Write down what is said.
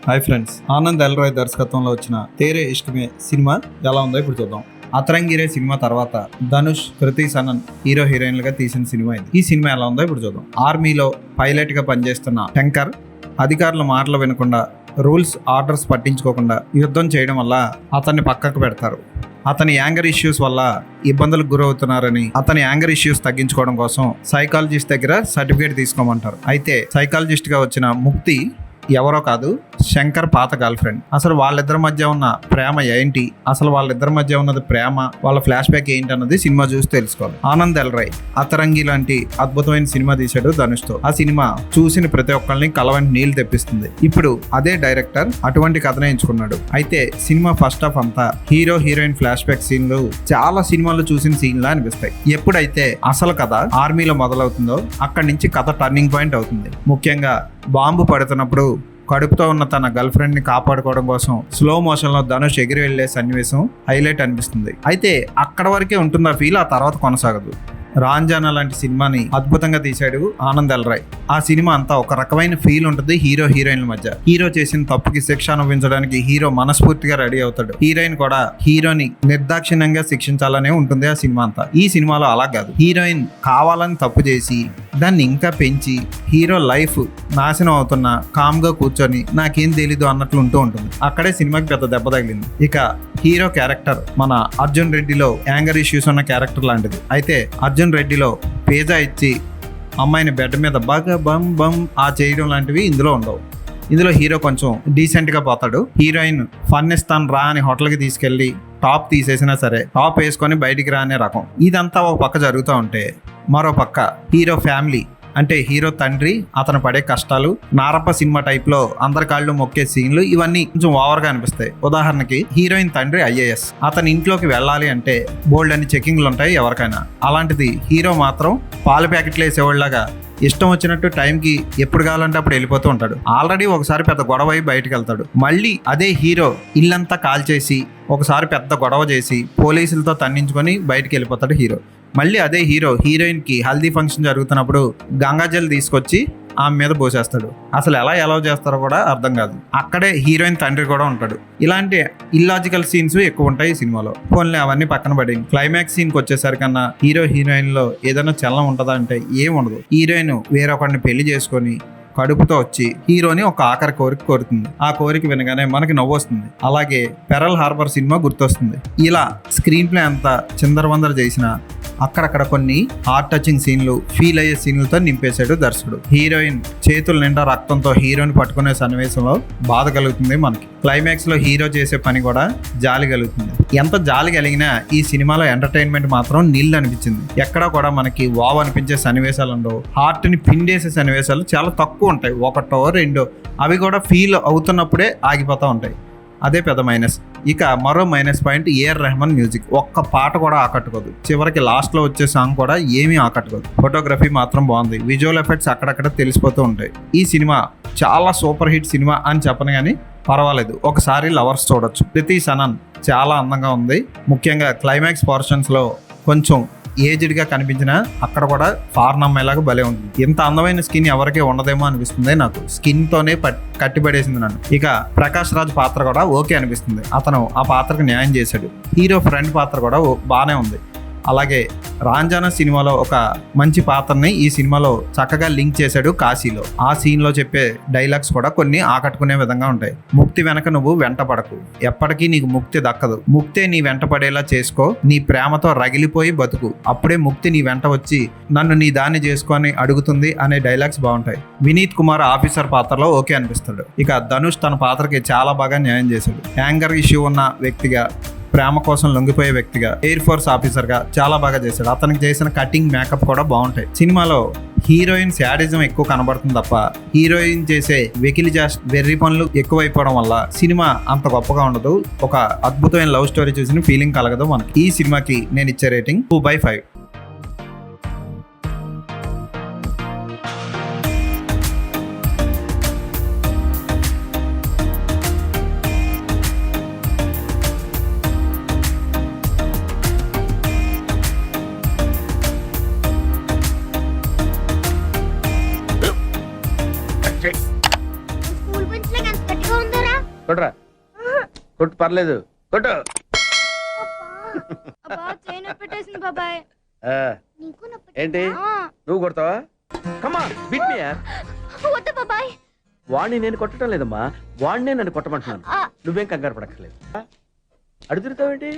Hi friends, Anand L Rai దర్శకత్వంలో వచ్చిన తేరే ఇష్కమే cinema ఎలా ఉందో ఇప్పుడు చూద్దాం. అతరంగిరే సినిమా తర్వాత ధనుష్, కృతి సనన్ హీరో హీరోయిన్లుగా తీసిన సినిమా ఇది. ఈ సినిమా ఎలా ఉందో ఇప్పుడు చూద్దాం. ఆర్మీలో పైలట్ గా పనిచేస్తున్న శంకర్ అధికారుల మాటలు వినకుండా, రూల్స్ ఆర్డర్స్ పట్టించుకోకుండా యుద్ధం చేయడం వల్ల అతన్ని పక్కకు పెడతారు. అతని యాంగర్ ఇష్యూస్ వల్ల ఇబ్బందులకు గురవుతున్నారని, అతని యాంగర్ ఇష్యూస్ తగ్గించుకోవడం కోసం సైకాలజిస్ట్ దగ్గర సర్టిఫికేట్ తీసుకోమంటారు. అయితే సైకాలజిస్ట్ గా వచ్చిన ముక్తి ఎవరో కాదు, శంకర్ పాత గర్ల్ ఫ్రెండ్. అసలు వాళ్ళిద్దరి మధ్య ఉన్న ప్రేమ ఏంటి, అసలు వాళ్ళిద్దరి మధ్య ఉన్నది ప్రేమ, వాళ్ళ ఫ్లాష్ బ్యాక్ ఏంటి అన్నది సినిమా చూసి తెలుసుకోవాలి. ఆనంద్ ఎల్ రాయ్ అతరంగి లాంటి అద్భుతమైన సినిమా తీశాడు ధనుష్ తో. ఆ సినిమా చూసిన ప్రతి ఒక్కరిని కలవంటి నీళ్లు తెప్పిస్తుంది. ఇప్పుడు అదే డైరెక్టర్ అటువంటి కథనే ఎంచుకున్నాడు. అయితే సినిమా ఫస్ట్ హాఫ్ అంతా హీరో హీరోయిన్ ఫ్లాష్ బ్యాక్ సీన్లు చాలా సినిమాల్లో చూసిన సీన్లా అనిపిస్తాయి. ఎప్పుడైతే అసలు కథ ఆర్మీలో మొదలవుతుందో అక్కడి నుంచి కథ టర్నింగ్ పాయింట్ అవుతుంది. ముఖ్యంగా బాంబు పడుతున్నప్పుడు కడుపుతో ఉన్న తన గర్ల్ ఫ్రెండ్ ని కాపాడుకోవడం కోసం స్లో మోషన్ లో ధనుష్ ఎగిరి వెళ్లే సన్నివేశం హైలైట్ అనిపిస్తుంది. అయితే అక్కడ వరకే ఉంటుంది ఆ ఫీల్, ఆ తర్వాత కొనసాగదు. రాంజానా లాంటి సినిమాని అద్భుతంగా తీశాడు ఆనంద్ ఎల్ రాయ్. ఆ సినిమా అంతా ఒక రకమైన ఫీల్ ఉంటుంది హీరో హీరోయిన్ల మధ్య. హీరో చేసిన తప్పుకి శిక్ష అనుభవించడానికి హీరో మనస్ఫూర్తిగా రెడీ అవుతాడు. హీరోయిన్ కూడా హీరోని నిర్దాక్షిణ్యంగా శిక్షించాలనే ఉంటుంది ఆ సినిమా అంతా. ఈ సినిమాలో అలా కాదు. హీరోయిన్ కావాలని తప్పు చేసి దాన్ని ఇంకా పెంచి హీరో లైఫ్ నాశనం అవుతున్న కామ్ గా కూర్చొని నాకేం తెలీదు అన్నట్లు ఉంటూ ఉంటుంది. అక్కడే సినిమాకి పెద్ద దెబ్బ తగిలింది. ఇక హీరో క్యారెక్టర్ మన అర్జున్ రెడ్డిలో యాంగర్ ఇష్యూస్ ఉన్న క్యారెక్టర్ లాంటిది. అయితే అర్జున్ రెడ్డిలో పేజా ఇచ్చి అమ్మాయిని బెడ్ మీద బాగా బమ్ బమ్ ఆ చేయడం లాంటివి ఇందులో ఉండవు. ఇందులో హీరో కొంచెం డీసెంట్ గా పోతాడు. హీరోయిన్ ఫన్ ఇస్తాను రా అని హోటల్కి తీసుకెళ్లి టాప్ తీసేసినా సరే టాప్ వేసుకొని బయటికి రా అనే రకం. ఇదంతా ఒక పక్క జరుగుతూ ఉంటే మరో పక్క హీరో ఫ్యామిలీ అంటే హీరో తండ్రి, అతను పడే కష్టాలు, నారప్ప సినిమా టైప్ లో అందరి కాళ్ళు మొక్కే సీన్లు, ఇవన్నీ కొంచెం ఓవర్ గా అనిపిస్తాయి. ఉదాహరణకి హీరోయిన్ తండ్రి ఐఏఎస్, అతని ఇంట్లోకి వెళ్ళాలి అంటే బోల్డ్ అని చెకింగ్లు ఉంటాయి ఎవరికైనా. అలాంటిది హీరో మాత్రం పాల ప్యాకెట్లు వేసేవాళ్ళగా ఇష్టం వచ్చినట్టు టైంకి ఎప్పుడు కావాలంటే అప్పుడు వెళ్ళిపోతూ ఉంటాడు. ఆల్రెడీ ఒకసారి పెద్ద గొడవ అయి బయటకు వెళ్తాడు. మళ్ళీ అదే హీరో ఇల్లంతా కాల్ చేసి ఒకసారి పెద్ద గొడవ చేసి పోలీసులతో తన్నించుకొని బయటికి వెళ్ళిపోతాడు హీరో. మళ్ళీ అదే హీరో హీరోయిన్ కి హల్దీ ఫంక్షన్ జరుగుతున్నప్పుడు గంగాజల్ తీసుకొచ్చి ఆమె మీద పోసేస్తాడు. అసలు ఎలా చేస్తారో కూడా అర్థం కాదు. అక్కడే హీరోయిన్ తండ్రి కూడా ఉంటాడు. ఇలాంటి ఇల్లాజికల్ సీన్స్ ఎక్కువ ఉంటాయి ఈ సినిమాలో. ఫోన్లే అవన్నీ పక్కన పడి క్లైమాక్స్ సీన్కి వచ్చేసరికన్నా హీరో హీరోయిన్ లో ఏదైనా చలనం ఉంటుందా అంటే ఏం ఉండదు. హీరోయిన్ వేరొకరిని పెళ్లి చేసుకొని కడుపుతో వచ్చి హీరోని ఒక ఆఖరి కోరిక కోరుతుంది. ఆ కోరిక వినగానే మనకి నవ్వు వస్తుంది. అలాగే పెరల్ హార్బర్ సినిమా గుర్తొస్తుంది. ఇలా స్క్రీన్ ప్లే అంతా చిందరవందర చేసిన అక్కడక్కడ కొన్ని హార్ట్ టచింగ్ సీన్లు, ఫీల్ అయ్యే సీన్లతో నింపేశాడు దర్శకుడు. హీరోయిన్ చేతుల నిండా రక్తంతో హీరోని పట్టుకునే సన్నివేశంలో బాధ కలుగుతుంది మనకి. క్లైమాక్స్ లో హీరో చేసే పని కూడా జాలి కలుగుతుంది. ఎంత జాలి కలిగినా ఈ సినిమాలో ఎంటర్టైన్మెంట్ మాత్రం నీళ్ళు అనిపించింది. ఎక్కడా కూడా మనకి వావ్ అనిపించే సన్నివేశాలు ఉండవు. హార్ట్ ని పిండేసే సన్నివేశాలు చాలా తక్కువ ఉంటాయి, ఒకటో రెండో. అవి కూడా ఫీల్ అవుతున్నప్పుడే ఆగిపోతూ ఉంటాయి. అదే పెద్ద మైనస్. ఇక మరో minus point AR Rahman music. ఒక్క పాట కూడా ఆకట్టుకోదు. చివరికి లాస్ట్ లో వచ్చే సాంగ్ కూడా ఏమీ ఆకట్టుకోదు. ఫోటోగ్రఫీ మాత్రం బాగుంది. విజువల్ ఎఫెక్ట్స్ అక్కడక్కడ తెలిసిపోతూ ఉంటాయి. ఈ సినిమా చాలా సూపర్ హిట్ సినిమా అని చెప్పను కానీ పర్వాలేదు, ఒకసారి లవర్స్ చూడొచ్చు. కృతి సనన్ చాలా అందంగా ఉంది. ముఖ్యంగా క్లైమాక్స్ పోర్షన్స్ లో కొంచెం ఏజ్డ్ గా కనిపించిన అక్కడ కూడా ఫారెన్ అమ్మాయిలాగా భలే ఉంది. ఇంత అందమైన స్కిన్ ఎవరికీ ఉండదేమో అనిపిస్తుంది నాకు. స్కిన్ తోనే కట్టిపడేసింది నన్ను. ఇక ప్రకాష్ రాజ్ పాత్ర కూడా ఓకే అనిపిస్తుంది. అతను ఆ పాత్రకు న్యాయం చేశాడు. హీరో ఫ్రెండ్ పాత్ర కూడా బాగానే ఉంది. అలాగే రాంజానా సినిమాలో ఒక మంచి పాత్రని ఈ సినిమాలో చక్కగా లింక్ చేశాడు కాశీలో. ఆ సీన్ లో చెప్పే డైలాగ్స్ కూడా కొన్ని ఆకట్టుకునే విధంగా ఉంటాయి. ముక్తి వెనక నువ్వు వెంట పడకు, ఎప్పటికీ నీకు ముక్తి దక్కదు. ముక్తే నీ వెంట పడేలా చేసుకో, నీ ప్రేమతో రగిలిపోయి బతుకు, అప్పుడే ముక్తి నీ వెంట వచ్చి నన్ను నీ దాన్ని చేసుకొని అడుగుతుంది అనే డైలాగ్స్ బాగుంటాయి. వినీత్ కుమార్ ఆఫీసర్ పాత్రలో ఓకే అనిపిస్తాడు. ఇక ధనుష్ తన పాత్రకి చాలా బాగా న్యాయం చేశాడు. యాంగర్ ఇష్యూ ఉన్న వ్యక్తిగా, ప్రేమ కోసం లొంగిపోయే వ్యక్తిగా, ఎయిర్ ఫోర్స్ ఆఫీసర్ గా చాలా బాగా చేశాడు. అతనికి చేసిన కటింగ్, మేకప్ కూడా బాగుంటాయి. సినిమాలో హీరోయిన్ శాడిజం ఎక్కువ కనబడుతుంది తప్ప హీరోయిన్ చేసే వెకిలి వెర్రి పనులు ఎక్కువైపోవడం వల్ల సినిమా అంత గొప్పగా ఉండదు. ఒక అద్భుతమైన లవ్ స్టోరీ చూసిన ఫీలింగ్ కలగదు మనకి. ఈ సినిమాకి నేను ఇచ్చే రేటింగ్ 2/5. స్కూల్ బెంచ్ లాగా ఎంత గట్టిగా ఉందో కొట్టు పర్లేదు కొట్టు. అబ్బా చైన్ పెట్టేసింది బాబాయ్. ఆ, నీకు నొప్పి ఏంటి నువ్వు కొడతావా? కమా బిట్ మీ యార్. వద్దు బాబాయ్. వాడిని నేను కొట్టడం లేదమ్మా, వాడినే నన్ను కొట్టమంటున్నాను. నువ్వేం కంగారు పడక్కర్లేదు. అడుగుతావేంటి?